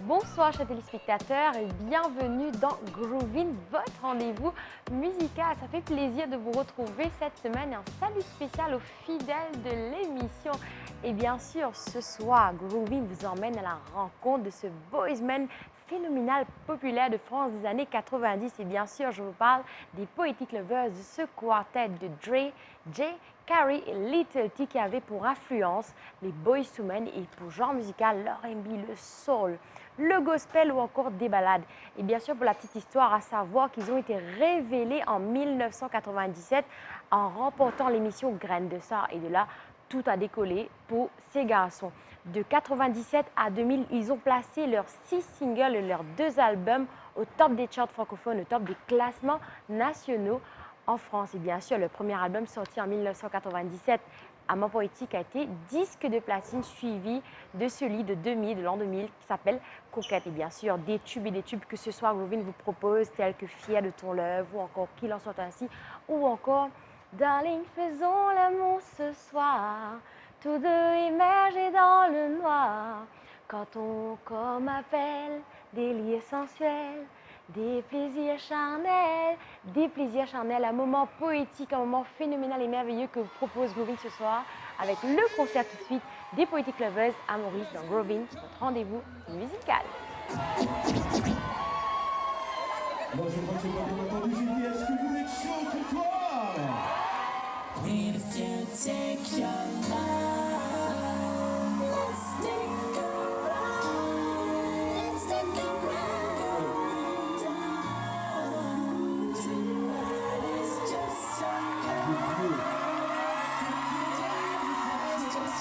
Bonsoir chers téléspectateurs et bienvenue dans Groovin, votre rendez-vous musical. Ça fait plaisir de vous retrouver cette semaine. Un salut spécial aux fidèles de l'émission. Et bien sûr, ce soir, Groovin vous emmène à la rencontre de ce boys band phénoménal populaire de France des années 90. Et bien sûr, je vous parle des Poetic Lovers, de ce quartet de Dre, Jay, Carrie et Little T qui avaient pour influence les Boyz II Men et pour genre musical l'R&B, le soul, le gospel ou encore des ballades. Et bien sûr, pour la petite histoire, à savoir qu'ils ont été révélés en 1997 en remportant l'émission Graines de Star. Et de là, tout a décollé pour ces garçons. De 97 à 2000, ils ont placé leurs 6 singles et leurs 2 albums au top des charts francophones, au top des classements nationaux en France. Et bien sûr, le premier album sorti en 1997, Amant Poétique, a été disque de platine suivi de celui de l'an 2000 qui s'appelle Coquette. Et bien sûr, des tubes et des tubes que ce soir Groovin vous propose, tels que Fier de ton love ou encore Qu'il en soit ainsi ou encore Darling, faisons l'amour ce soir, tous deux immergés dans le noir, quand ton corps m'appelle, délire sensuel, des plaisirs charnels, un moment poétique, un moment phénoménal et merveilleux que vous propose Groovin ce soir avec le concert tout de suite des Poetic Lovers à Maurice dans Groovin, votre rendez-vous musical. Bon, je crois que c'est pas bien entendu, Julie. Est-ce que vous êtes chaud ce soir? If you take your mind, let's take a ride. Let's take a ride down. Tonight is just a night. It's just a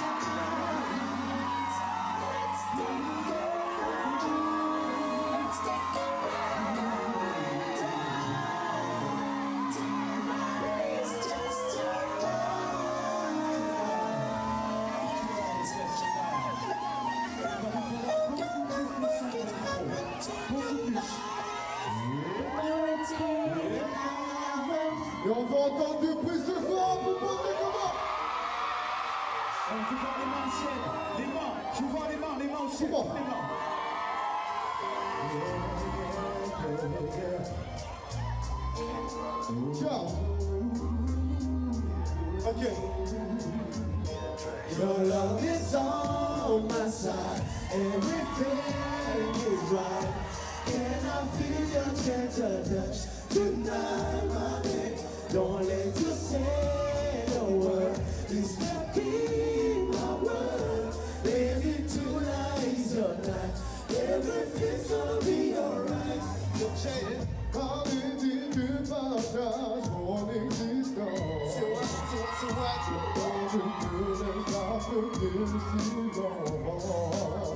night. Let's take a ride. Let's take a ride down. Tonight is just a Et on va entendre du bruit ce soir, vous pensez comment? Je vois les mains au ciel, les mains, je vois les mains au ciel, Comment? les mains. Ciao. Ok. Your love is on my side, everything is right. Can I feel your gentle touch tonight, my babe? Don't let you say no word, this could be my word. Baby, tonight is your night, everything's gonna be alright. Parler du partage mon existence. Dans le cœur du silence.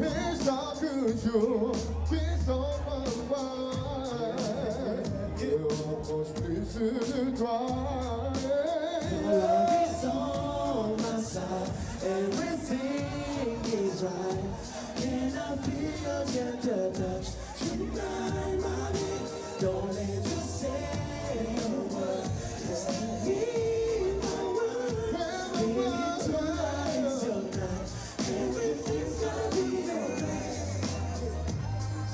Et chaque jour qui s'en va, je rapproche plus de toi. Your love is on my side, everything is right. Can I feel your gentle touch tonight, my babe? Don't let you say a word, just be my word. Baby, tonight is your night, everything's gonna be alright.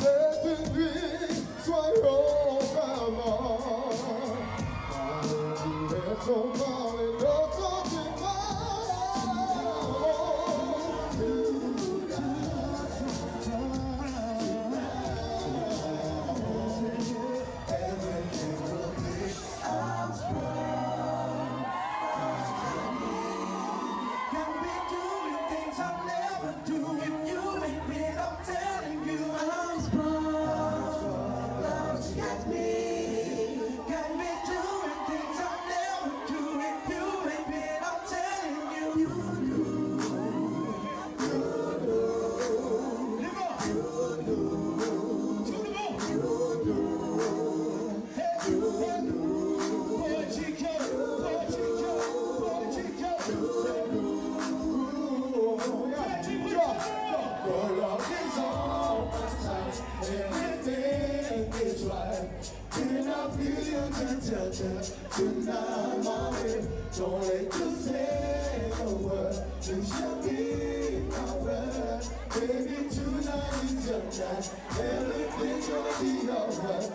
Cette nuit, soyons amants. Laissons parler nos sentiments. Can be doing things I'll never do if you ain't been. I'm telling you, I'm sprung. Love's got me. Can be doing things I'll never do if you ain't been. I'm telling you, you do. Your love is on my side, everything is right. Can I feel your gentle touch tonight, my babe? Don't let you say a word. You shall be my word. Baby, tonight is your that. Everything's gonna be alright.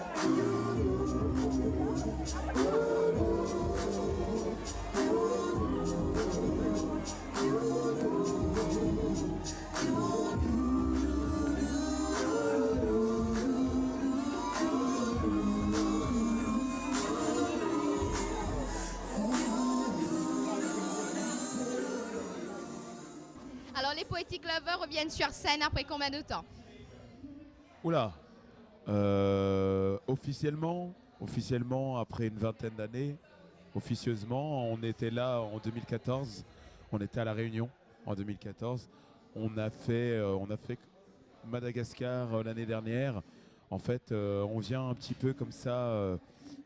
Alors, les Poetic Lovers reviennent sur scène après combien de temps? Oula, officiellement, après une vingtaine d'années, officieusement, on était là en 2014. On était à La Réunion en 2014. On a fait Madagascar l'année dernière. En fait, on vient un petit peu comme ça,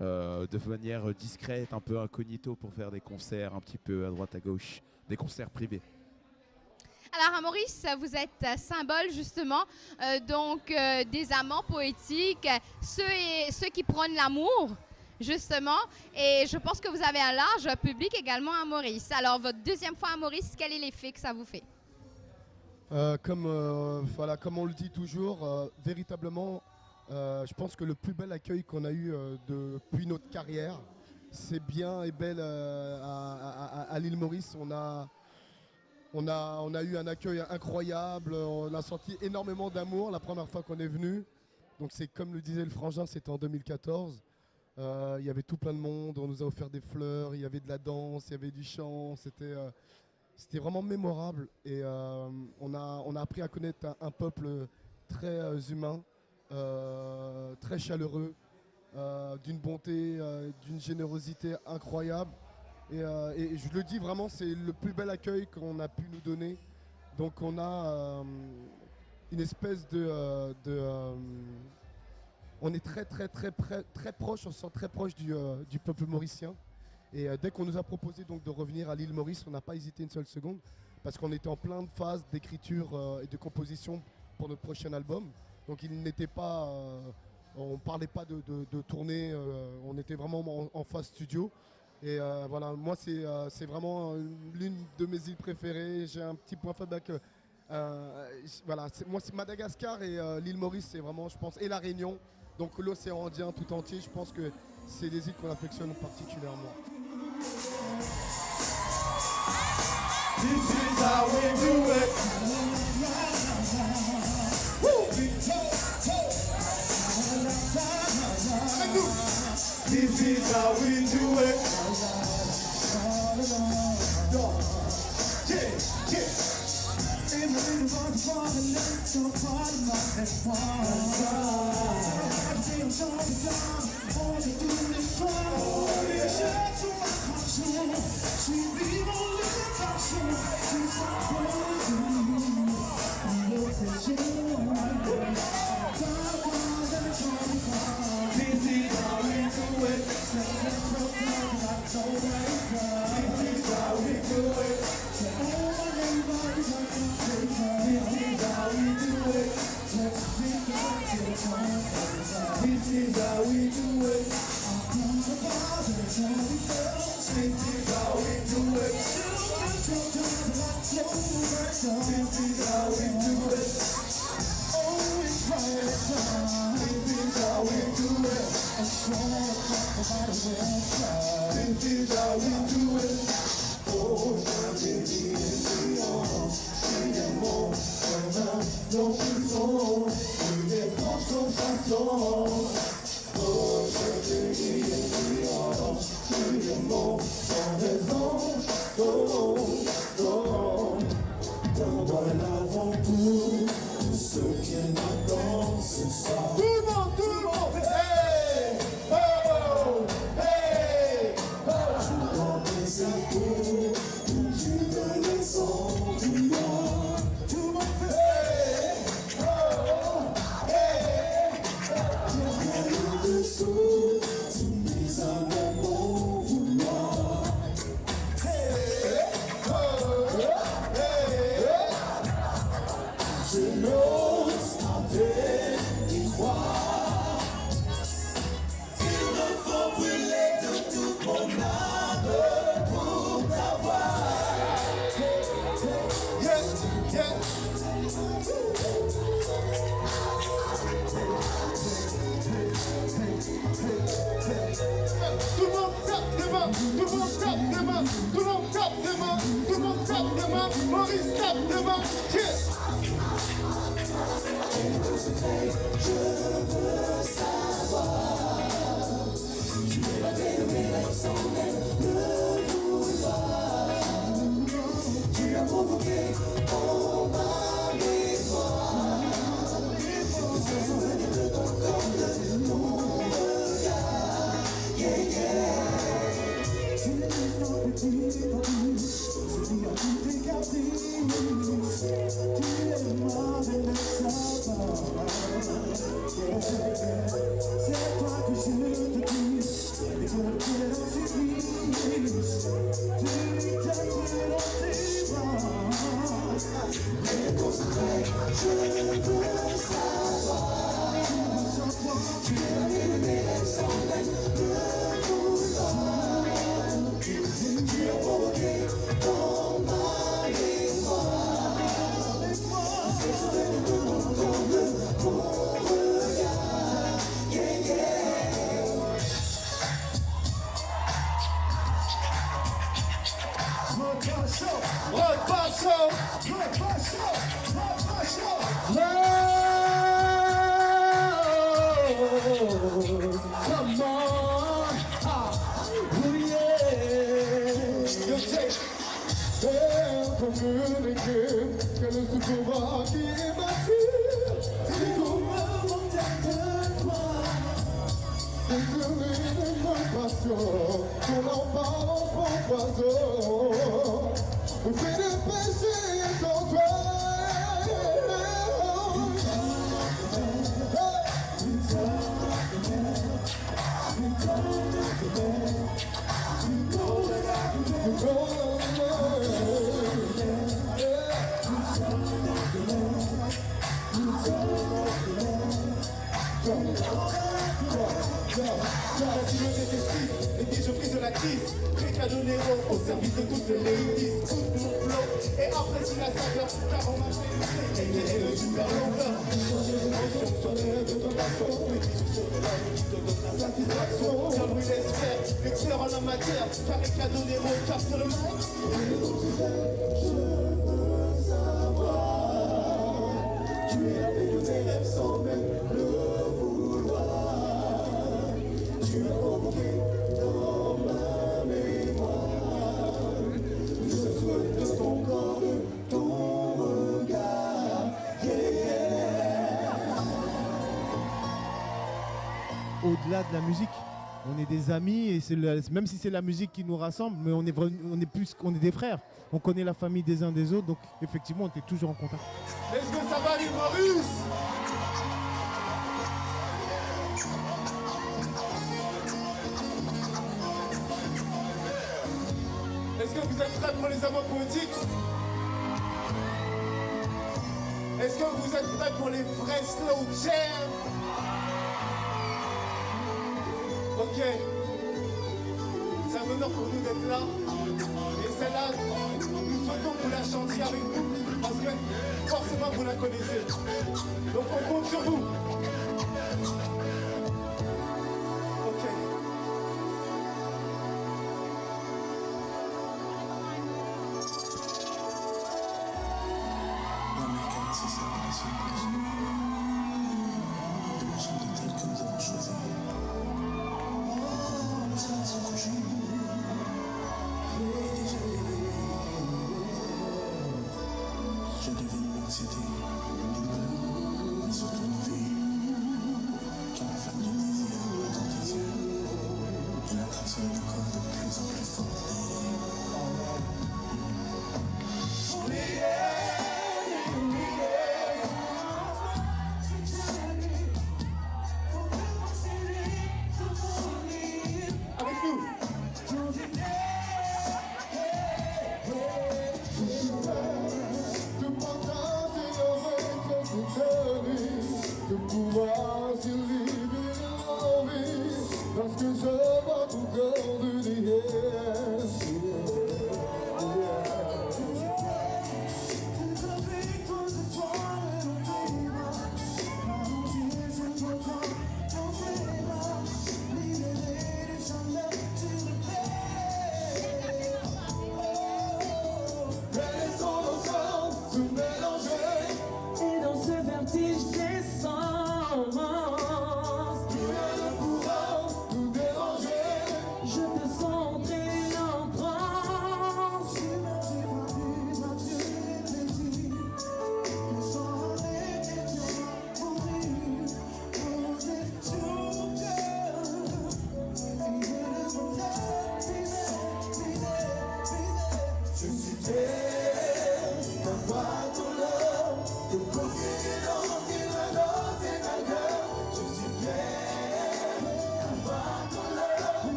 de manière discrète, un peu incognito, pour faire des concerts un petit peu à droite à gauche, des concerts privés. Alors, Maurice, vous êtes symbole justement des amants poétiques, ceux qui prônent l'amour, justement. Et je pense que vous avez un large public également à Maurice. Alors, votre deuxième fois à Maurice, quel est l'effet que ça vous fait? Comme on le dit toujours, véritablement, je pense que le plus bel accueil qu'on a eu depuis notre carrière, c'est bien et belle à l'île Maurice. On a eu un accueil incroyable, on a senti énormément d'amour la première fois qu'on est venu. Donc c'est comme le disait le frangin, c'était en 2014. Il y avait tout plein de monde, on nous a offert des fleurs, il y avait de la danse, il y avait du chant, c'était vraiment mémorable. Et on a appris à connaître un peuple très humain, très chaleureux, d'une bonté, d'une générosité incroyable. Et je le dis vraiment, c'est le plus bel accueil qu'on a pu nous donner. Donc on a une espèce on est très proche, on se sent très proche du peuple mauricien. Et dès qu'on nous a proposé donc de revenir à l'île Maurice, on n'a pas hésité une seule seconde, parce qu'on était en pleine phase d'écriture et de composition pour notre prochain album. Donc il n'était pas, on ne parlait pas de tournée, on était vraiment en phase studio. Et voilà, moi c'est vraiment l'une de mes îles préférées. J'ai un petit point faible avec voilà, moi c'est Madagascar et l'île Maurice, c'est vraiment, je pense, et la Réunion, donc l'océan Indien tout entier. Je pense que c'est des îles qu'on affectionne particulièrement. This is how we do it. Woo! This is how we do it. Yeah, yeah. In the middle of the party, let's go party, let's party. I'm so down, all you do is cry. Oh, yeah, shut to my conscience. Sweet people live in passion. She's not poison. You're the this is how we do it. This is how we do it. This is how we do it. This is how we do it. This is how we do it. This is how we do it. Oh, it's right. This is how we do it. This is how we do it. Oh, Je n'ose pas y croire. les mains. Au-delà de la musique, on est des amis et même si c'est la musique qui nous rassemble, mais on est des frères. On connaît la famille des uns des autres, donc effectivement on était toujours en contact. Est-ce que ça va, les Maurice? Est-ce que vous êtes prêts pour les amants poétiques? Est-ce que vous êtes prêts pour les vrais slow jams? Ok, c'est un honneur pour nous d'être là. Et celle-là, nous souhaitons que vous la chantiez avec nous, parce que forcément vous la connaissez. Donc on compte sur vous. Ok. La mer caressée s'appelle la seule de la chambre d'hôtel que nous avons choisie. Le soleil se couche. Et déjà je devine une anxiété, une peur, mais surtout une vie. Car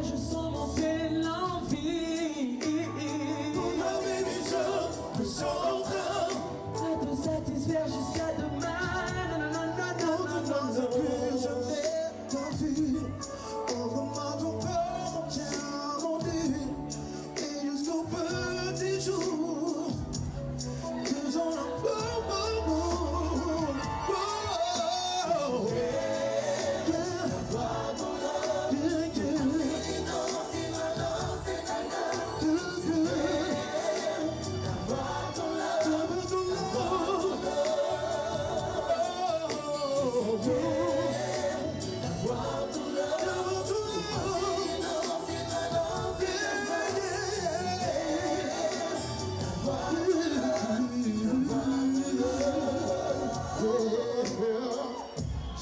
je sens monter l'envie. Pour toi, baby, je me sens en train à te satisfaire jusqu'à demain. Plus jamais t'en vu. Ouvre-moi ton cœur, tiens mon but. Et jusqu'au petit jour, faisons l'amour.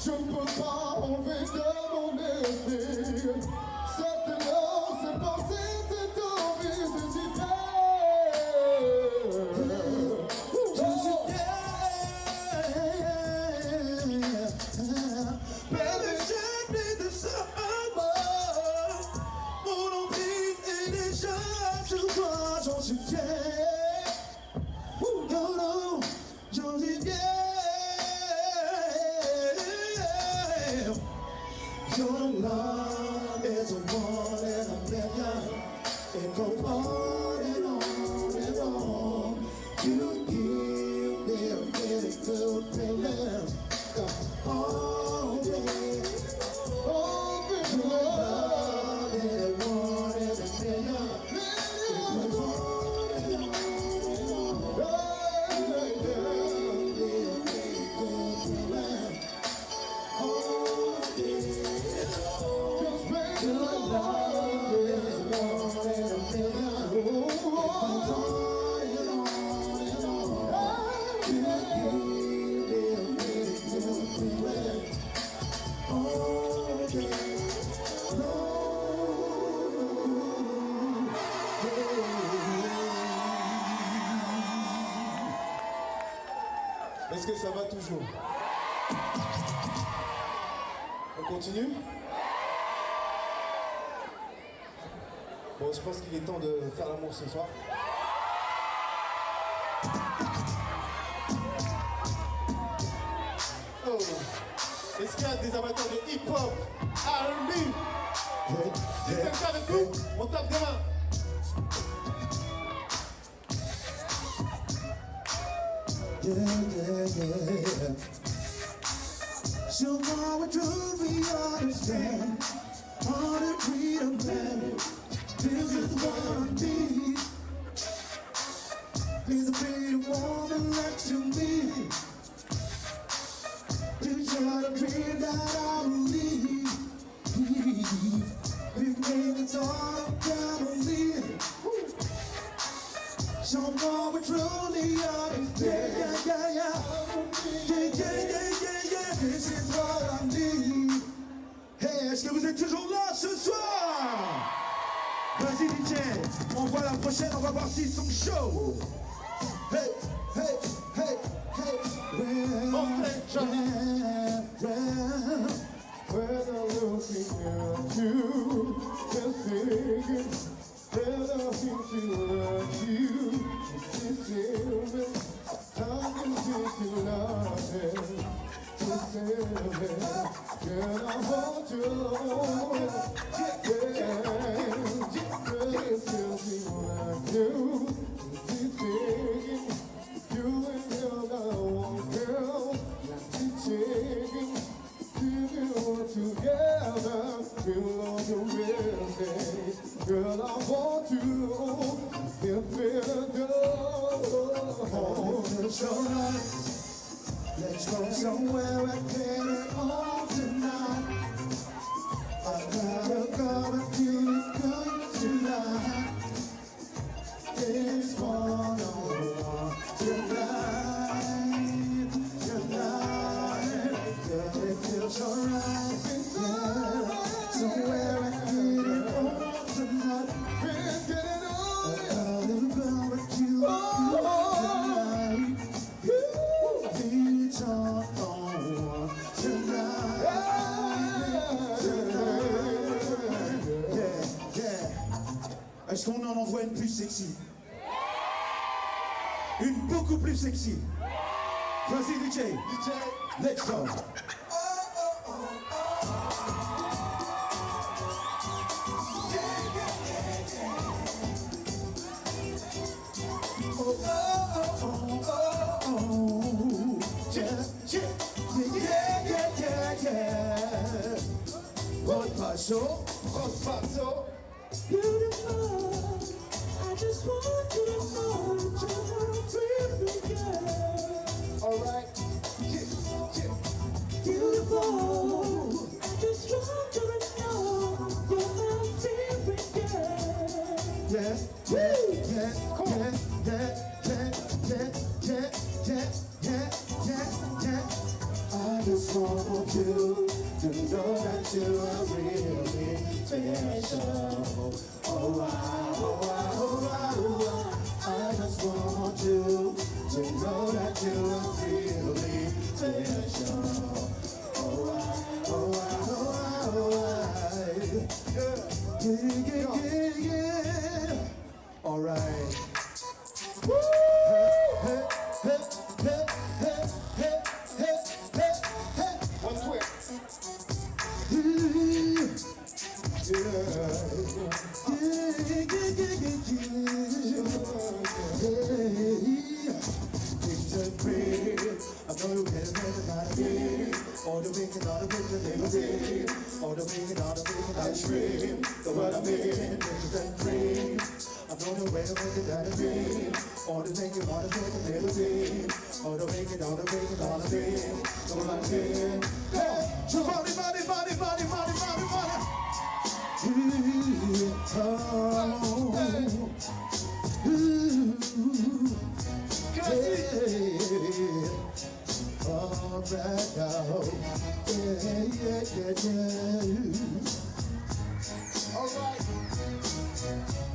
Je ne peux pas enlever de mon esprit cette élan, cette pensée, cette envie de s'y faire. Je suis fier. Baby, j'ai plus de ce amour. Mon emprise est déjà sur toi, j'en suis fier. No, no, j'en suis fier. Your love is a one and a million. It goes on and on and on. You give me a really good feeling. All day, your love is a one and a million. It goes on and on and on. You give me a really good feeling. All day. Your love is more than a million. It goes on and on and on. You give me a really good feeling. All day long. Est-ce que ça va toujours? On continue? Bon, je pense qu'il est temps de faire l'amour ce soir. Oh. Est-ce qu'il y a des amateurs de hip-hop, R&B? Si c'est le cas avec vous, on tape des mains. Yeah. So now we truly understand all the freedom man. This is what I need. Please be the woman next to me. To try to dream that I believe. We made it all family. So now we truly understand. Yeah. This is what I need. Hey, est-ce que vous êtes toujours là ce soir? Vas-y DJ, on voit la prochaine, on va voir s'ils sont chauds. Hey. When I'm looking at you, just thinking that I seem to love you. This is how you think you love it. Girl, I want you. Girl, it feels me like you. Keep taking you and girl, I want girl. Keep taking you together. Feel on your business. Girl, I want you. It feels good. So nice. Let's go somewhere and get it on tonight. I gotta go and feel it good tonight. It's one-on-one tonight. Girl, it feels alright. Yeah. Somewhere and get it on tonight. Let's get it on. I gotta go and feel it good tonight. It's on tonight. Est-ce qu'on en envoie une plus sexy? Une beaucoup plus sexy. Vas-y DJ. Let's go. So, beautiful. I just want you to know that you're a beautiful girl. All right. Beautiful. I just want you to know you're my favorite girl. Yeah, yeah, yeah. I just want you to know that you are really special. Oh, wow, oh, wow, oh, wow, oh, wow. I just want you to know that you are really special. Oh, wow, oh, wow, oh, wow, oh, wow. Yeah. All right. Woo! Hey, hey, hey, hey, hey, hey, hey, hey. One quick. I know you can't make it all the wicked, all the wicked, they will be. All the wicked, all the wicked, I scream. The word I mean, bitches and cream. I know the way to make it out of me. All the wicked, all the wicked, they will be. All the wicked, all the wicked, all the wicked, the word I mean. Hey, so body, body, body, body, body, body, body. Alright now, alright.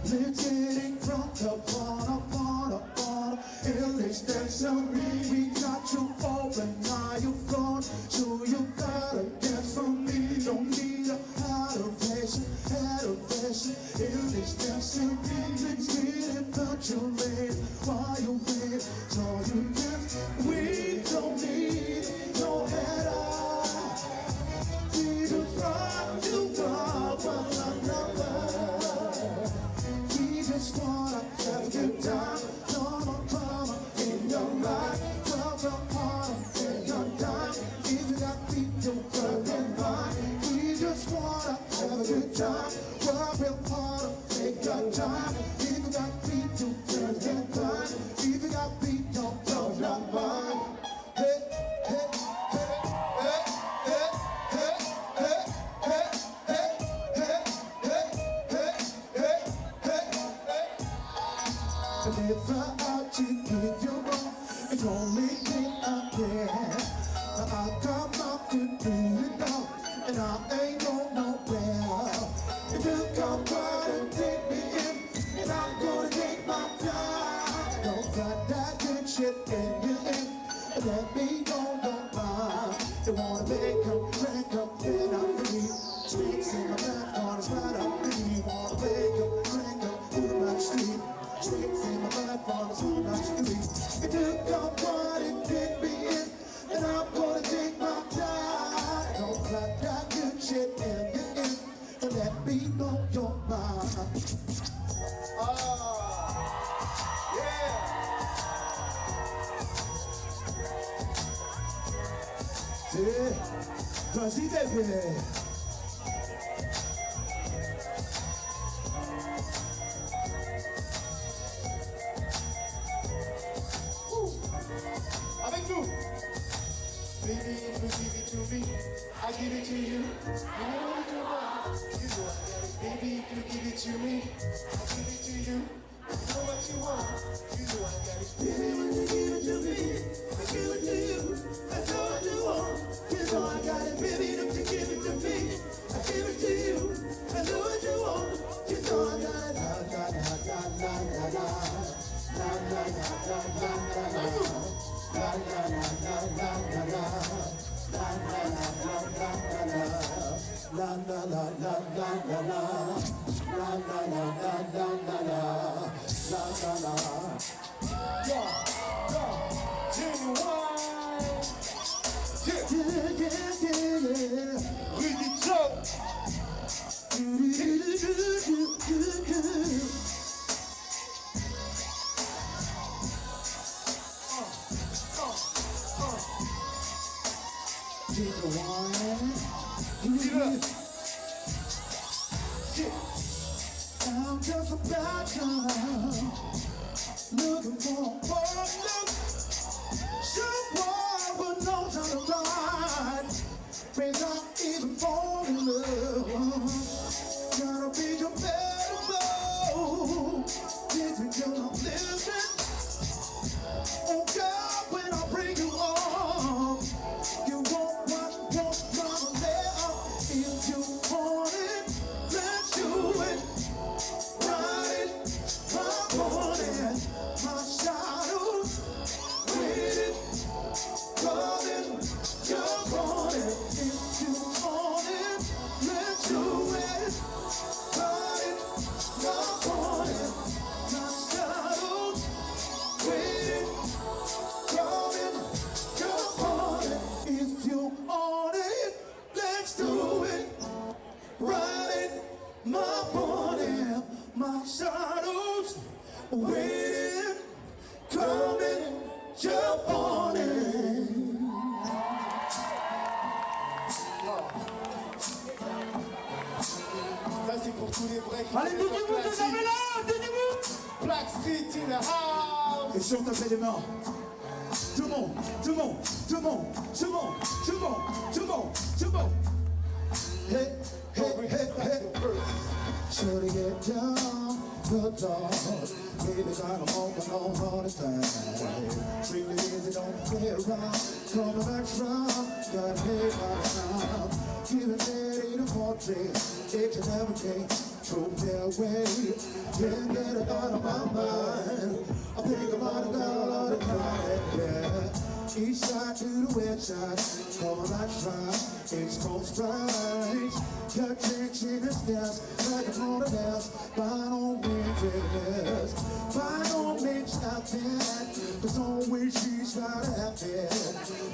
Lifting from the bottom, English dance on me. We got you open, now you gone, so you gotta dance for me. Don't need a adoration. English dance on me. Let's get it, put your leg while you wait, so you dance. We don't need no header. We just rock you up one another. We just wanna have a good time. No more drama in your life. Love your heart and your time. If you got people working fine, we just wanna have a good time. Love your heart, take your time. If you got people working fine, if you got people, don't love mine. Hey, hey, hey, hey, hey, hey, hey, hey, hey, hey, hey, hey, hey, hey. And if I out you with your wrong, it's only thing I can. Now I come up to do it all, and I ain't going nowhere. If you come by and take me in, and I'm gonna take my time. Don't got that good shit in you in, and let me know don't mind. They wanna make them drink up, then I'm free. Streets in my back corners right up me. Wanna wake up, drink up, through my street. Streets in my back corners on my street. If you come by and take me in, and I'm gonna take my time. Don't got that good shit in you in, and let me know your mind. Yeah, vas-y bébé. Avec nous. Baby, if you give it to me, I give it to you. You know what you want, you know I got it. Baby, if you give it to me, I give it to you. You know what you want, you know I got it. Baby, when you give it to me, I give it to you. That's all you want, you know I got it. Baby, if you give it to me, I give it to you. I know what you want, you know I got it. La la la la la la la la la la la la la. La la la la la la la. La la la la la la la. La la la la la la la. La Rudy Joe. I'm just a bad guy, looking for a partner, someone who knows how to ride, without even falling in love. Gotta be compatible, if you're not living. Oh God, when I bring you on, you won't want mama there. If you want it, let's do it. Ride it, hop on it, my shadows with it, calling, jump on it. If you want it, let's do it. Ride it, hop on it, my shadows with it, calling, jump on it. If you want it, let's do it. Ride it, my body, my shadows waiting, coming, jump on it. Ça c'est pour tous les vrais qui Allez, font donnez-vous, classique. vous avez là, donnez-vous. Black Street in the house. Et si on tapait les mains, tout le monde, tout le monde, tout le monde, tout le monde, tout le monde, tout le monde, tout le monde. Hey, hey, hey, hey. Should I get down, good dog? Baby, got 'em open on all the time. Really easy, don't play around. Coming back strong, got paid by the time. Giving it 80-40, it can never take. Throw their way, can't get it out of my mind. I think about it all the time, yeah. East side to the west side, coming back strong. It's Coast Rise, got chicks in the stairs, like I'm on the dance. By no means it is, by no means nothing. There's always she's not happy.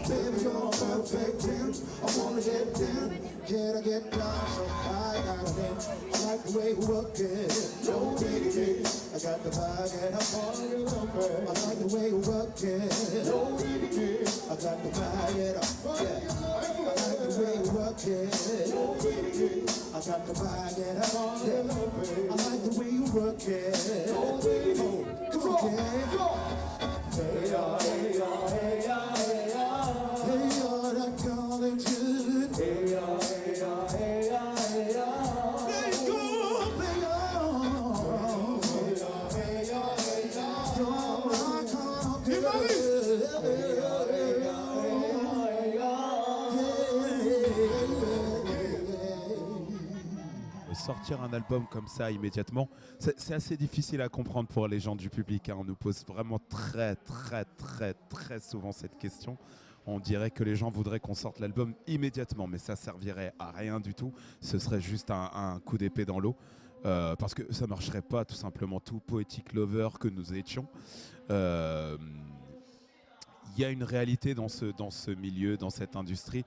Baby, you're perfect too. I wanna get down, can I get down? So I got it. I like the way you work it. No diggity, I got the bag and I'm falling in love. I like the way you work it. No diggity, I got the bag and I'm yeah. I like the way you work it. I got the bag and I'm yeah. I like the way you work it. Oh, come on, kid. Hey, yeah, hey, yeah, hey, yeah, hey, yeah. Hey, yeah, that girl is good. Hey, yeah, hey, yeah, hey, yeah, hey, yeah. Hey, good, hey, yeah. Hey, yeah, hey, yeah, hey, yeah. You're my kind of good. Hey, yeah, hey, yeah, hey, yeah. Sortir un album comme ça immédiatement, c'est assez difficile à comprendre pour les gens du public, hein. On nous pose vraiment très souvent cette question. On dirait que les gens voudraient qu'on sorte l'album immédiatement, mais ça servirait à rien du tout. Ce serait juste un coup d'épée dans l'eau, parce que ça marcherait pas, tout simplement. Tout Poetic Lover que nous étions. Il y a une réalité dans ce milieu, dans cette industrie.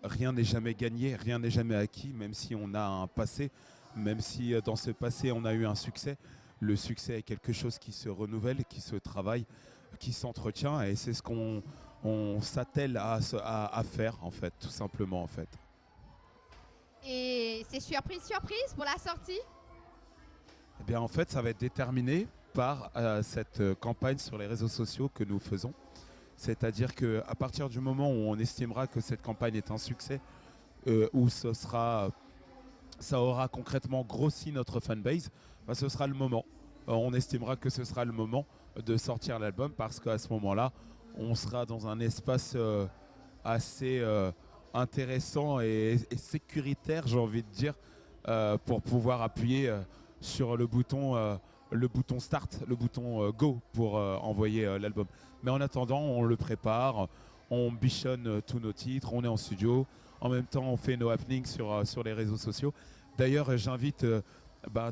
Rien n'est jamais gagné, rien n'est jamais acquis, même si on a un passé, même si dans ce passé on a eu un succès. Le succès est quelque chose qui se renouvelle, qui se travaille, qui s'entretient, et c'est ce qu'on s'attelle à faire, en fait, tout simplement, en fait. Et c'est surprise pour la sortie? Eh bien, en fait, ça va être déterminé par cette campagne sur les réseaux sociaux que nous faisons. C'est-à-dire qu'à partir du moment où on estimera que cette campagne est un succès, où ça aura concrètement grossi notre fanbase, bah, ce sera le moment. On estimera que ce sera le moment de sortir l'album, parce qu'à ce moment-là, on sera dans un espace assez intéressant et sécuritaire, j'ai envie de dire, pour pouvoir appuyer sur le bouton start, le bouton go pour envoyer l'album. Mais en attendant, on le prépare, on bichonne tous nos titres, on est en studio, en même temps on fait nos happenings sur les réseaux sociaux. D'ailleurs, j'invite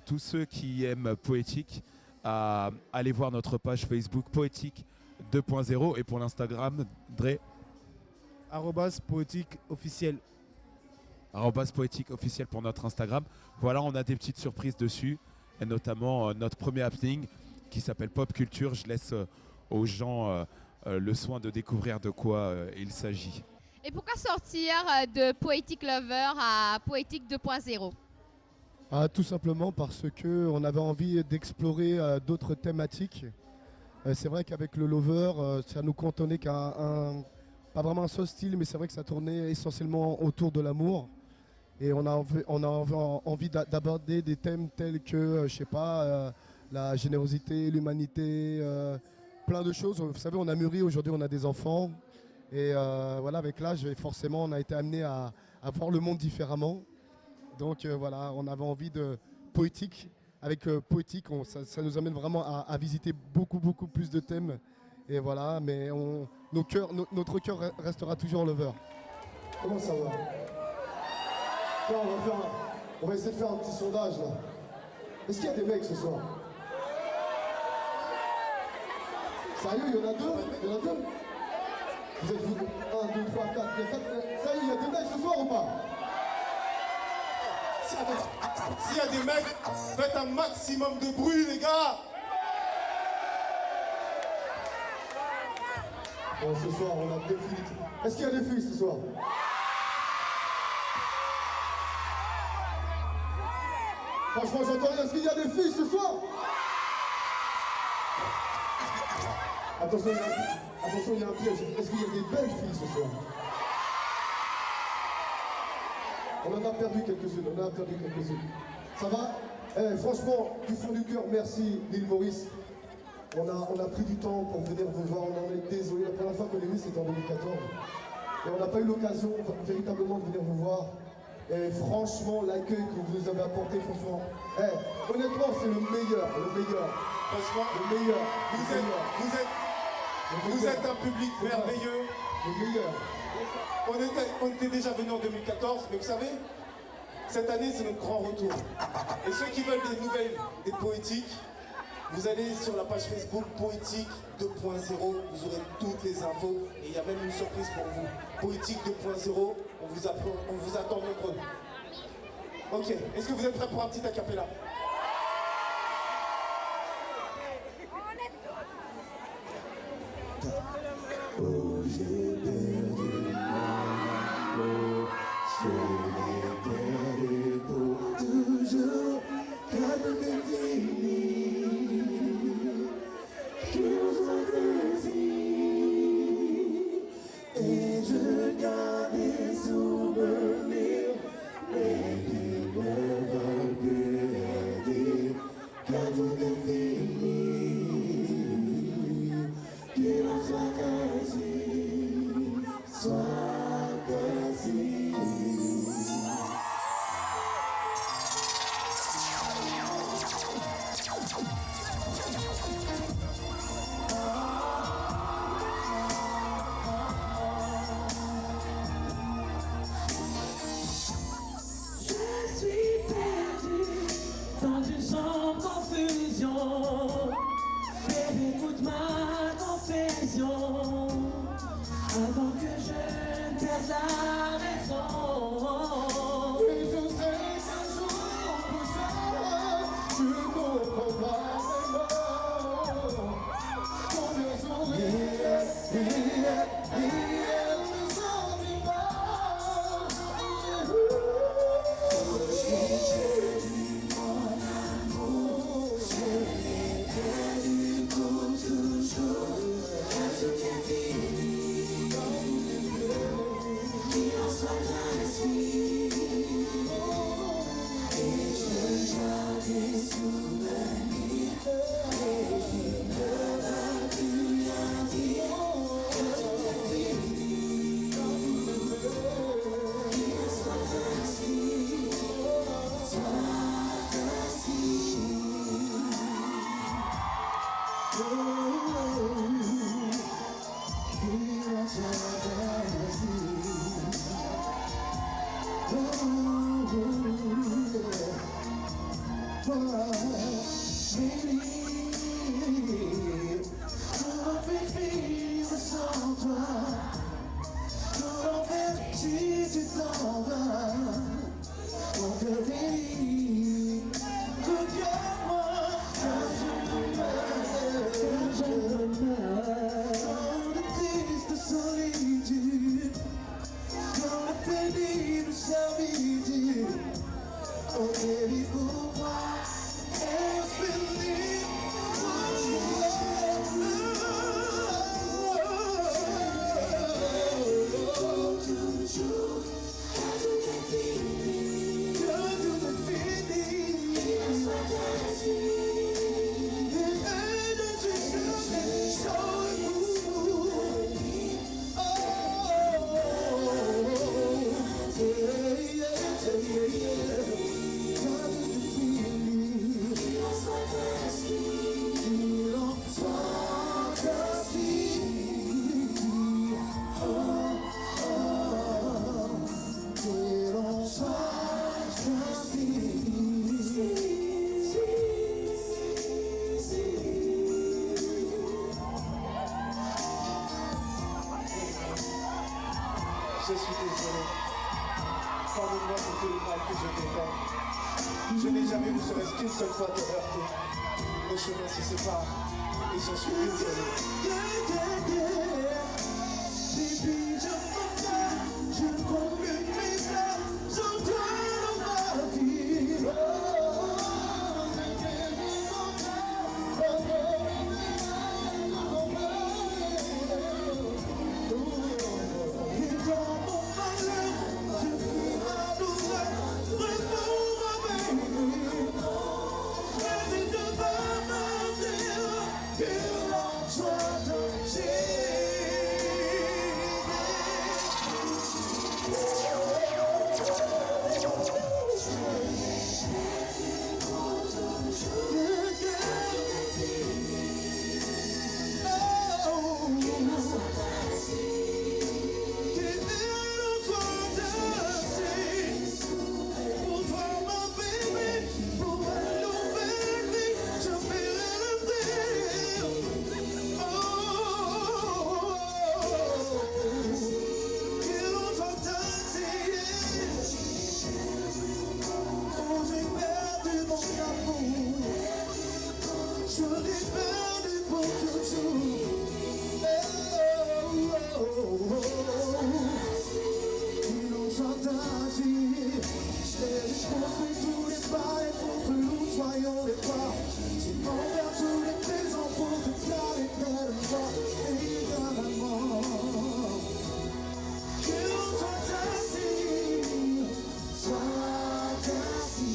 tous ceux qui aiment Poétique à aller voir notre page Facebook Poétique 2.0 et pour l'Instagram, Dre, @poétique officiel. @poétique officiel pour notre Instagram. Voilà, on a des petites surprises dessus, et notamment notre premier happening qui s'appelle Pop Culture. Je laisse aux gens le soin de découvrir de quoi il s'agit. Et pourquoi sortir de Poetic Lover à Poétique 2.0? Tout simplement parce qu'on avait envie d'explorer d'autres thématiques. C'est vrai qu'avec le Lover, ça nous cantonnait qu'à pas vraiment un seul style, mais c'est vrai que ça tournait essentiellement autour de l'amour. Et on a envie d'aborder des thèmes tels que, je sais pas, la générosité, l'humanité, plein de choses. Vous savez, on a mûri, aujourd'hui on a des enfants. Et voilà, avec l'âge, forcément, on a été amené à voir le monde différemment. Donc voilà, on avait envie de poétique. Avec Poétique, ça nous amène vraiment à visiter beaucoup plus de thèmes. Et voilà, mais notre cœur restera toujours Lover. Comment ça va? Tiens, on va essayer de faire un petit sondage là. Est-ce qu'il y a des mecs ce soir? Sérieux, il y en a deux? Il y en a deux? Vous êtes vous? 1, 2, 3, 4, il y a 4. Ça y est, il y a des mecs ce soir ou pas? S'il y a des mecs, faites un maximum de bruit, les gars. Bon, ce soir, on a deux filles. Est-ce qu'il y a des filles ce soir? Franchement, j'entends rien. Est-ce qu'il y a des filles ce soir? Attention, il y a un piège. Est-ce qu'il y a des belles filles ce soir? On en a perdu quelques-unes, Ça va? Franchement, du fond du cœur, merci l'île Maurice. On a pris du temps pour venir vous voir, on en est désolé. La première fois qu'on l'a vu, c'était en 2014. Et on n'a pas eu l'occasion véritablement de venir vous voir. Et franchement, l'accueil que vous nous avez apporté, franchement, honnêtement, c'est le meilleur. Franchement, Le meilleur. vous êtes un public merveilleux. Le meilleur. On était déjà venu en 2014, mais vous savez, cette année, c'est notre grand retour. Et ceux qui veulent des nouvelles, des poétiques, vous allez sur la page Facebook Poétique 2.0, vous aurez toutes les infos et il y a même une surprise pour vous. Poétique 2.0, on vous attend nombreux. Ok, est-ce que vous êtes prêts pour un petit acapella? Oh, j'ai perdu mon amour, je l'ai perdu pour toujours, comme défini, qui nous soit ainsi, et je garde des souvenirs, mais qui ne veulent plus dire, car tout est fini, qu'il en soit ainsi, soit ainsi. Je suis perdu dans une sombre confusion. Bébé, écoute ma confession avant que je ne perde la raison. Et je sais qu'un jour prochain, tu comprendras vraiment combien sourire et ne s'ennuie pas. J'ai perdu mon amour, je l'ai perdu pour toujours. Tout est fini, qu'il en soit ainsi. Et je garde des souvenirs, toi, baby. Comment vivre sans toi? Comment faire si tu t'en vas? Mon cœur délire, regarde-moi, je me meurs, dans de tristes solitudes, dans la pénible servitude. Oh baby, pour moi, infiniment. Toujours, quand tout est fini, quand tout est fini, qu'il soit ainsi. Et de tu serais chaud et fou. Oh, yeah, quand tout est fini, qu'il en soit ainsi, qu'il en soit ainsi. Que l'on soit ainsi. Je suis désolé. Pardonne-moi pour tout le mal que je t'ai fait. Je n'ai jamais ne serait-ce qu'une seule fois te heurter. Nos chemins se séparent et j'en suis désolé. Baby, je ne compte plus mes larmes sans toi dans ma vie. Et dans mon malheur, je fus ma douleur, réponds avec lui. Mais il ne va me dire qu'il en soit ainsi. Je l'ai perdu pour toujours. Ils ont chanté, j'ai construit tous les barils pour que nous soyons les rois. J'ai ouvert tous les maisons pour te garder près de moi, évidemment. Qu'ils ont chanté, sois ainsi.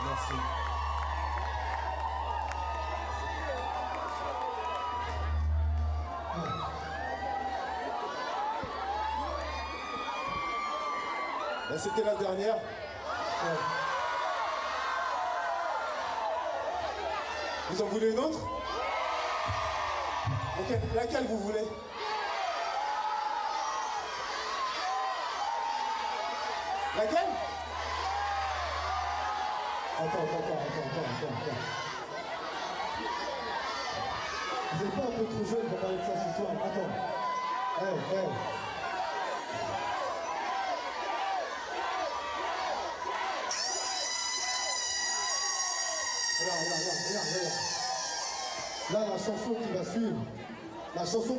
Merci. Ben, c'était la dernière. Vous en voulez une autre? Laquelle vous voulez? Laquelle? Attends. Vous n'êtes pas un peu trop jeune pour parler de ça ce soir? Attends. Hey. Regarde. Là, la chanson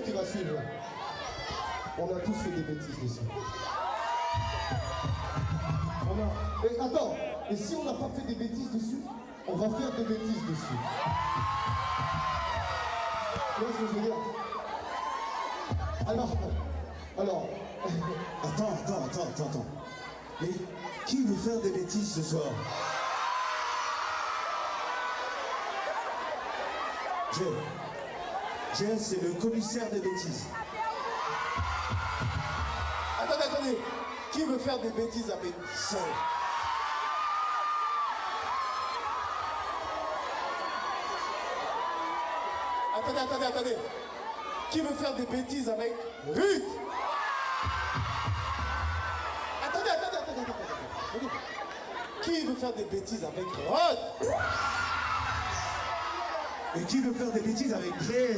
qui va suivre, là, on a tous fait des bêtises dessus. Et attends, et si on n'a pas fait des bêtises dessus, on va faire des bêtises dessus. Tu vois ce que je veux dire? Alors. Attends. Mais qui veut faire des bêtises ce soir? Jay, c'est le commissaire des bêtises. Attendez, qui veut faire des bêtises avec ça? Attendez. Qui veut faire des bêtises avec Ruth? Attendez. Qui veut faire des bêtises avec Rod? Et qui veut faire des bêtises avec Dre?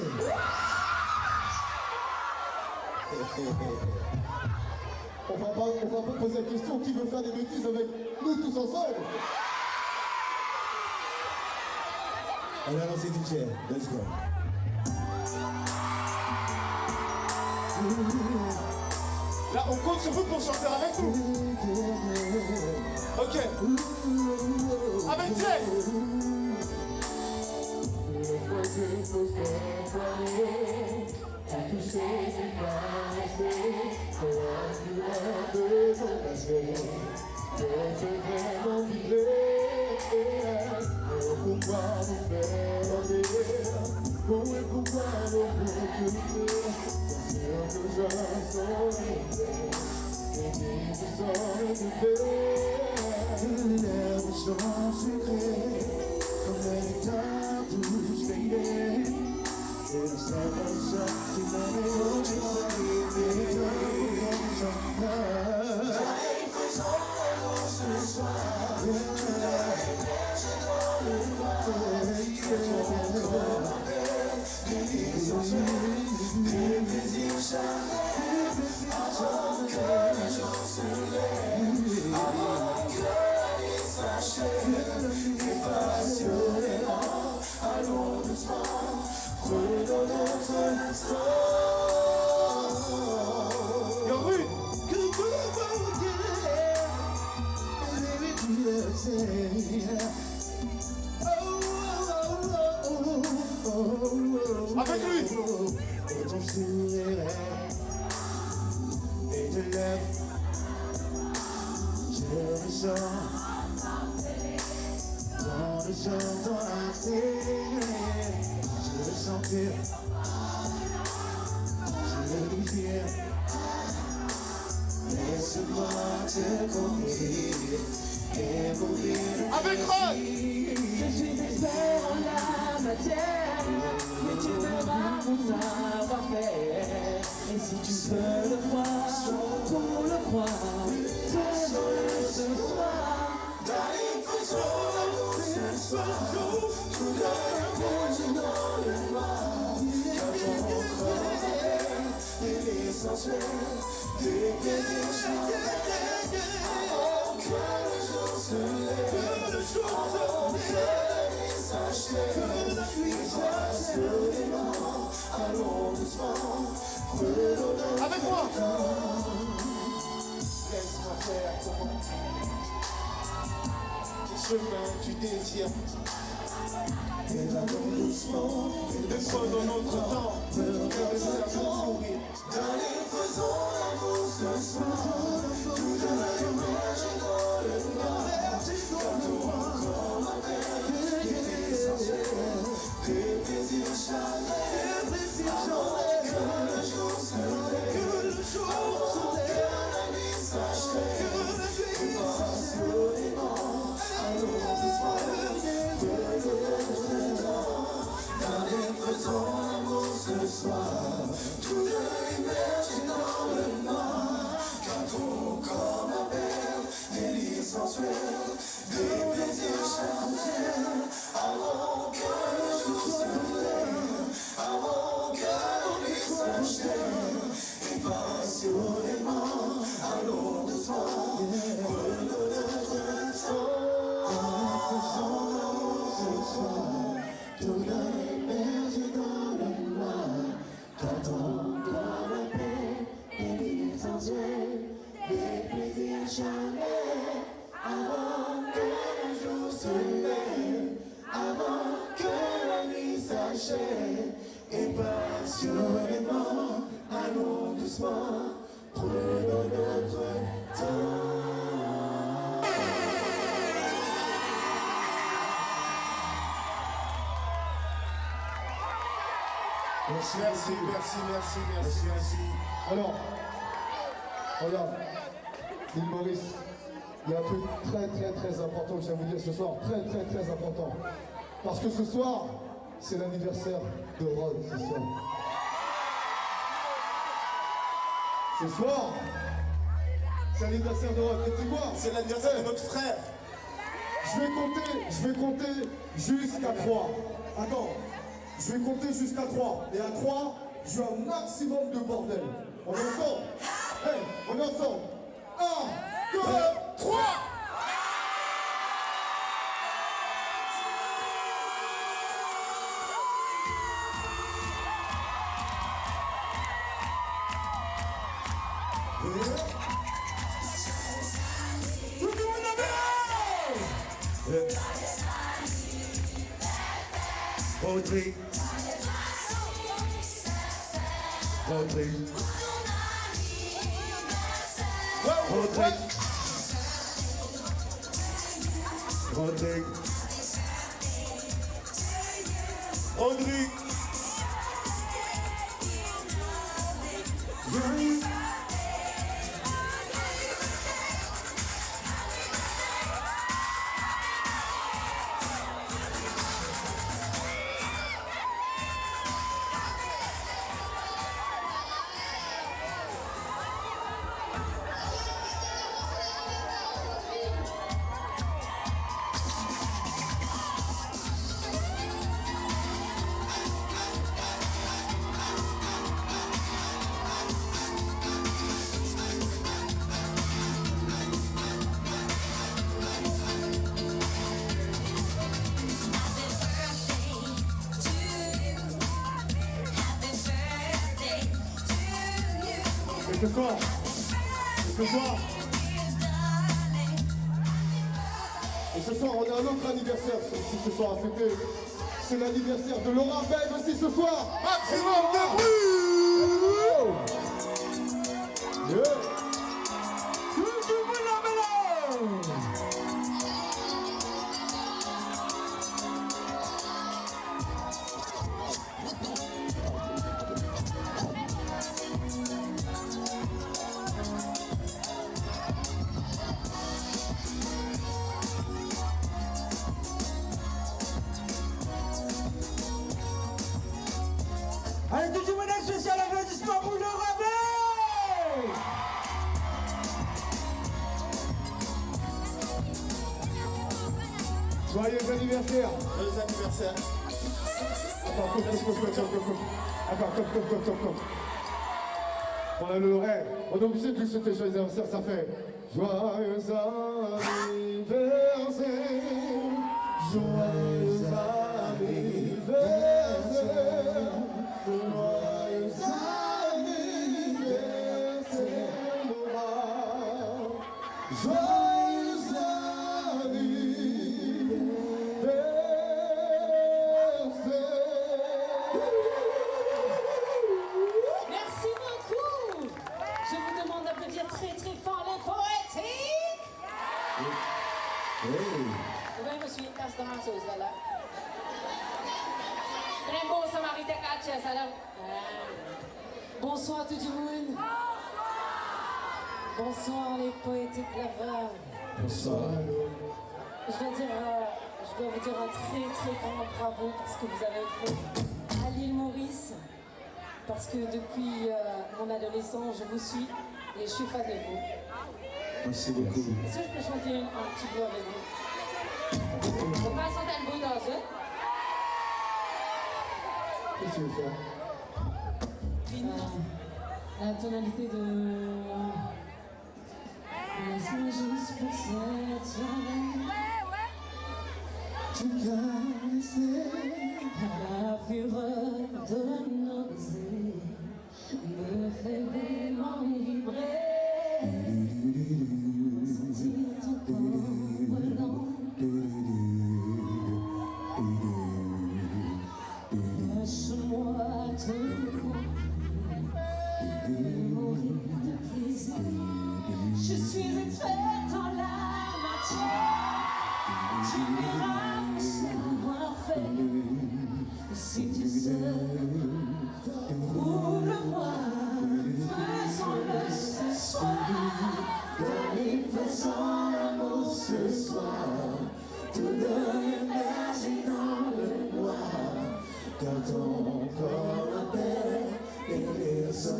On va pas poser la question qui veut faire des bêtises avec nous tous ensemble. Allez, allons-y, DJ. Let's go. Là, on compte sur vous pour chanter avec nous. Ok. Avec Jay. Avec lui. Et ton sourire et de lèvres, je le sens dans le chant, dans la terre. Je le sentir, je le désire. Laisse-moi te conduire et mourir. Avec Rod. Je suis expert en la matière, mais tu verras mon savoir-faire. Et si tu veux le croire, pour le croire, faisons-le ce soir. D'aller faisons l'amour ce soir, tout le monde dans le noir. Car ton corps est l'essentiel des plaisirs charnels. Avant que le jour se lève, avant que la nuit s'achève, passionnément, allons doucement, prenons notre Avec moi. temps. Laisse-moi faire comment les chemins du désir. Et allons doucement, Et prenons notre temps. Laisse-la mourir. d'aller faisons l'amour ce soir, tout de l'image dans le noir. Car ton corps m'appelle, il est essentiel, des plaisirs charnels. Avant que le jour se lève, avant que la nuit s'achève, et passionnément, allons doucement, prenons notre temps. D'aller faisons l'amour ce soir, tout de l'immerger dans le noir. Car ton corps m'appelle, délice sensuel, des plaisirs charnels. Avant que le jour se lève, avant que la nuit s'achève, et passionnément, allons doucement, prenons notre temps. Faisons l'amour ce soir, tout immergé dans le noir. Car ton corps m'appelle, délice sensuel, des plaisirs charnels. Avant que le jour se lève, avant que la nuit s'achève, et passionnément, allons doucement, prenons notre temps. Merci. Alors, Regarde, l'île Maurice, il y a un truc très important que je viens vous dire ce soir, très important. Parce que ce soir, c'est l'anniversaire de Rod, ce soir. Ce soir, c'est l'anniversaire de Rod. Et tu vois, C'est l'anniversaire de notre frère. je vais compter jusqu'à 3. Attends, je vais compter jusqu'à 3. Et à 3, je veux un maximum de bordel. On est ensemble? Hey, on est ensemble. 1, 2, 3. Rodrigue. Rodrigue. Rodrigue. Rodrigue. Rodrigue. Et ce soir, on a un autre anniversaire aussi ce soir à fêter. C'est l'anniversaire de Laura Beg aussi ce soir. Maximum de bruit. Yeah. Allez, tout le monde, un spécial applaudissement pour Laura Beg. Joyeux anniversaire. Joyeux anniversaire. Attends, comme. On a le Lorraine. On est obligé de lui souhaiter joyeux anniversaire, ça fait joyeux anniversaire. Joyeux anniversaire. Joyeux anniversaire, Laura. Joyeux Merci beaucoup. Je vous demande d'applaudir très fort les poétiques. Oui, monsieur, passe dans la sauce là. Très bon Samaritain Katcha, salam. Bonsoir tout le monde. Bonsoir les poétiques laveurs. Bonsoir. Je dois vous dire un très grand bravo pour ce que vous avez fait à l'île Maurice. Parce que depuis mon adolescence, je vous suis et je suis fan de vous. Merci beaucoup. Est-ce que je peux chanter un petit bout avec vous? On va chanter un bout dans eux. Qu'est-ce que tu veux faire? La tonalité de... Laisse-moi juste pour cette soirée. Tu connaissais La fureur de nos baisers me fait vraiment vibrer. Sentir ton corps brûlant. Lâche-moi te mourir de plaisir. Je suis expert dans la matière. Tu verras savoir faire. Si tu sais, prouve-le-moi. Faisons-le ce soir.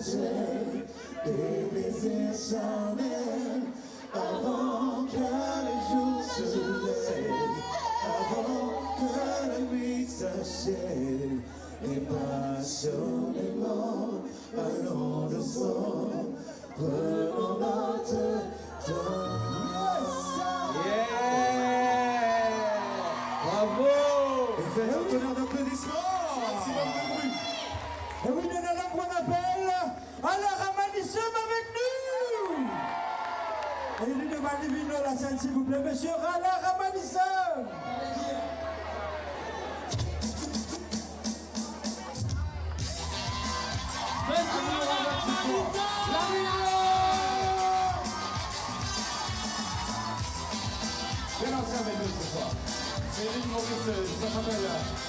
chercher des baisers charnels avant que le jour se lève, avant que la nuit s'achève. Et passionnément, allons doucement, prenons notre temps. Bravo! Et faites un tonnerre d'applaudissements! Maximum de bruit! Et oui, nous allons qu'on appelle Alain Ramanissem avec nous! Et nous demandons Vino la scène, s'il vous plaît, monsieur Alain Ramanissem! Viens danser avec nous ce soir. C'est une Maurice, ça s'appelle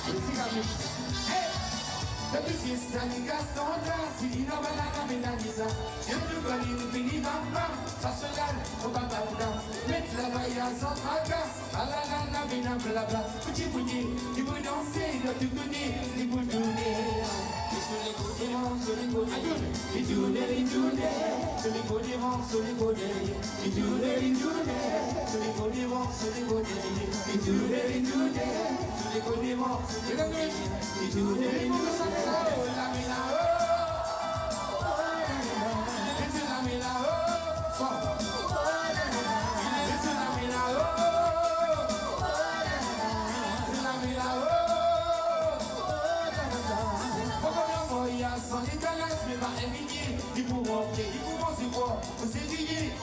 le Cigarmix. Hey! Depuis fiesta ni Gaston si no va la caminaniza. Siempre con un fini bam bam, ça se gagne au babada. Mettre la vaille à son tracas, à la vina blabla. Petit bouilli, il veut danser, il tu connais, il veut donner. Sur les côtés, sur les côtés, il tourne, sur les côtés, sur les côtés, il tourne, sur les côtés, sur les côtés, il tourne, sur les côtés, il tourne,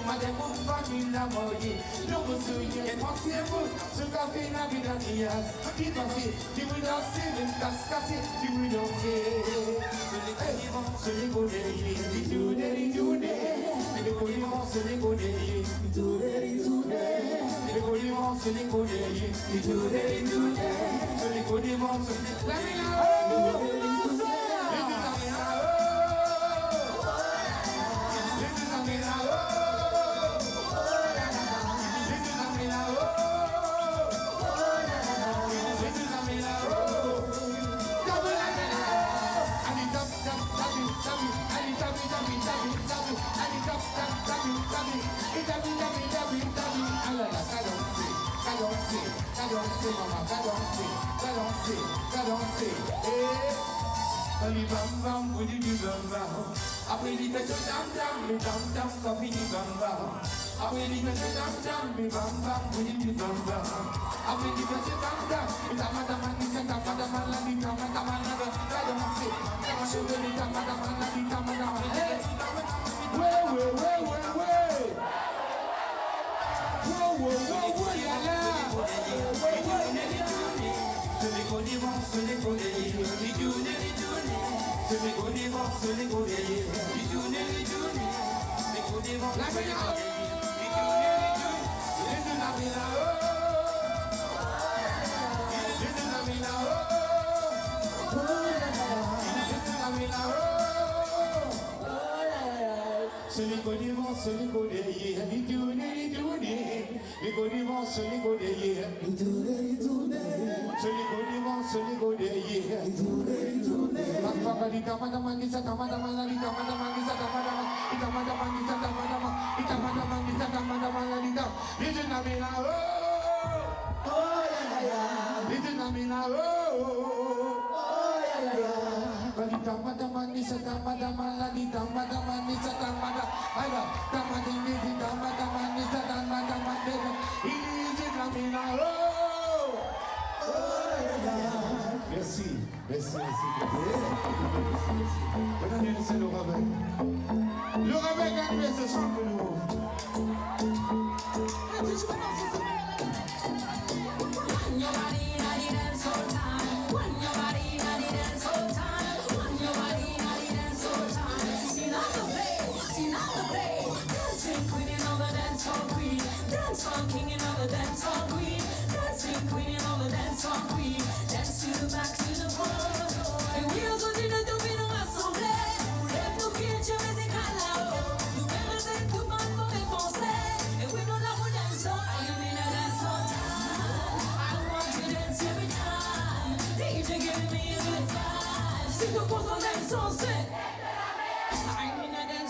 madame, on va m'y la moyer. Non, monsieur, il est pensez-vous, ce café n'a plus d'ambiance. Qui danser, qui vous danser, le casse-cassé, qui vous danser. Se les connaît, il tourne, il tourne. Les colliments se les connaît, il tourne, il tourne. Les colliments se les connaît, il tourne, il tourne. Les colliments se les connaît. Après il fait ce tam-tam, le tam-tam, quand il dit bam-bam. Après il fait ce tam-tam, le bam-bam, quand il dit bam-bam. Après il fait ce tam-tam, le tam-tam, il dit tam-tam, la dit tam-tam, la dit tam-tam, la dit tam-tam. Ouais, ouais, ouais, ouais, ouais. Wow, wow, wow, wow, y'a là. Se les connaît, se les connaît, il tourne, il tourne. Se les connaît, se les connaît, il tourne, il tourne. Les connaît, se les connaît, il tourne, il tourne. Les deux amis là-haut. Les deux amis là-haut. Les deux amis là-haut. Se les connaît, se les connaît, il tourne, il tourne. Les connaît, se les connaît, il tourne, il tourne. Se les connaît, se les connaît, il tourne, il tourne. Merci, merci, merci. Maintenant, c'est le rabbin. Le rabbin gagne ce soir pour nous.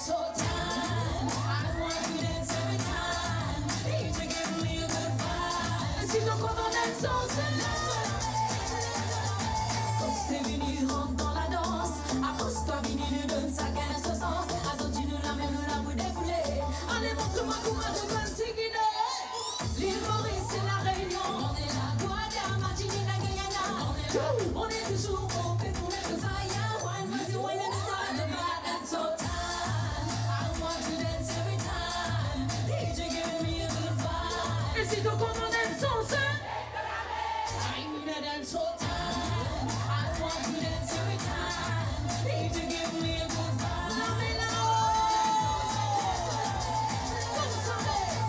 dance all time. I want to dance every time. DJ give me a good vibe. Et si donc on va dance ensemble. Quand t'es venu, rentre dans la danse. Apose-toi, vini, nous donne ça gagne ce sens. Azoti nous la même, nous la pour défouler. Allez, montre-moi comment je peux se guider. L'île Maurice, c'est la Réunion. On est là, Guadeloupe, Martinique, la Guyana. On est toujours open pour le fire. Wine, vas-y, wine, and the dance all time. I want to dance every time. DJ giving me a good vibe. Et si donc on dance ensemble. I'm gonna dance all time. I want to dance every time. DJ give me a good vibe. Non mais là,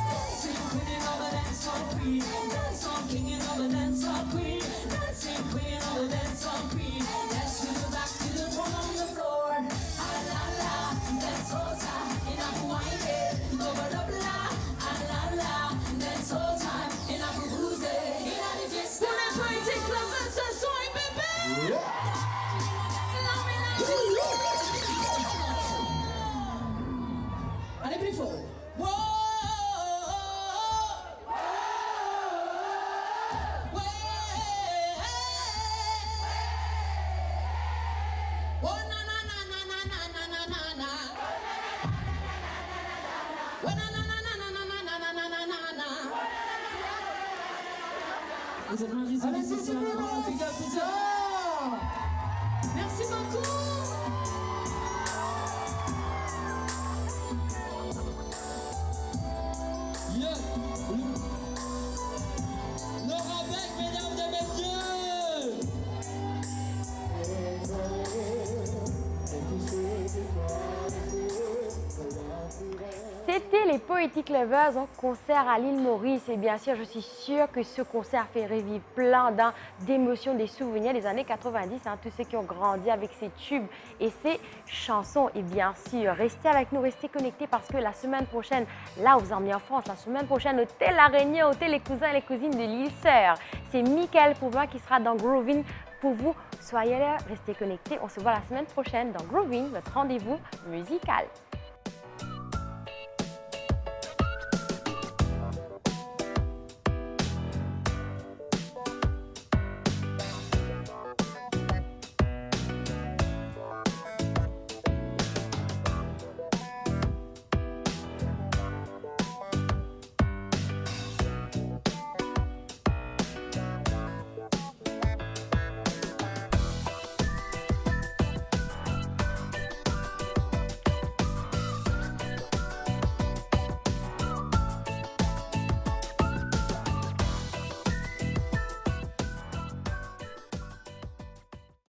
dancing queen of the dance all queen. Dancing king of the dance all queen. Dancing queen of the dance all queen. Dance to the back to the drum on the floor. Ah la la, dance all time. And I'm winding over the block. Ah la la, dance all time. And I'm bruising. And I'm just pour les poétiques clubs, ce soir, bébé. Allez plus fort. Wow. Oh na na na na na na na na na. Oh na na na na na na na na na na na. Vous êtes un risque de c'est un big up to you. Merci beaucoup. Yeah. Laura Beck, mesdames et messieurs. C'était les Poetic Lovers en concert à l'île Maurice. Et bien sûr, je suis sûre que ce concert fait revivre plein d'émotions, des souvenirs des années 90. Tous ceux qui ont grandi avec ces tubes et ces chansons. Et bien sûr, restez avec nous, restez connectés parce que la semaine prochaine, là où vous emmenez en France, la semaine prochaine, hôtel La Réunion, hôtel les cousins et les cousines de l'île Sœur. C'est Michael Pouvin qui sera dans Groovin pour vous. Soyez là, restez connectés. On se voit la semaine prochaine dans Groovin, votre rendez-vous musical.